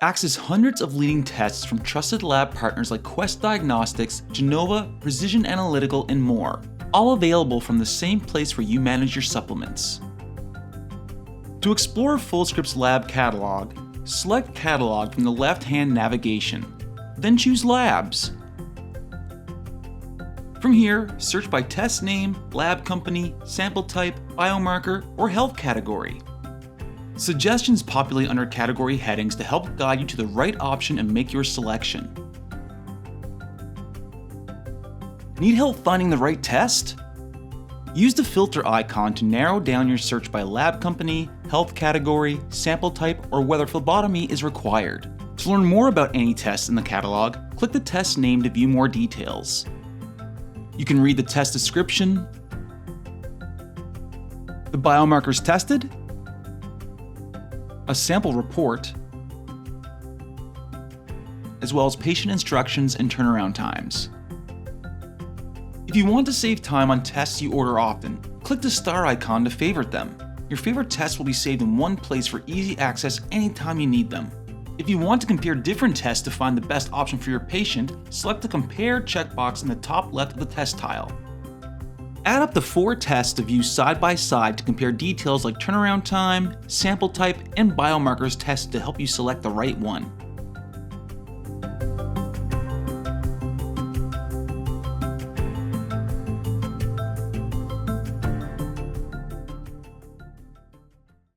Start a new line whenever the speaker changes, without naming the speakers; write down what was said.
access hundreds of leading tests from trusted lab partners like Quest Diagnostics, Genova, Precision Analytical, and more, all available from the same place where you manage your supplements. To explore Fullscript's lab catalog, select Catalog from the left-hand navigation, then choose Labs. From here, search by test name, lab company, sample type, biomarker, or health category. Suggestions populate under category headings to help guide you to the right option and make your selection. Need help finding the right test? Use the filter icon to narrow down your search by lab company, health category, sample type, or whether phlebotomy is required. To learn more about any tests in the catalog, click the test name to view more details. You can read the test description, the biomarkers tested, a sample report, as well as patient instructions and turnaround times. If you want to save time on tests you order often, click the star icon to favorite them. Your favorite tests will be saved in one place for easy access anytime you need them. If you want to compare different tests to find the best option for your patient, select the Compare checkbox in the top left of the test tile. Add up the 4 tests to view side by side to compare details like turnaround time, sample type, and biomarkers tested to help you select the right one.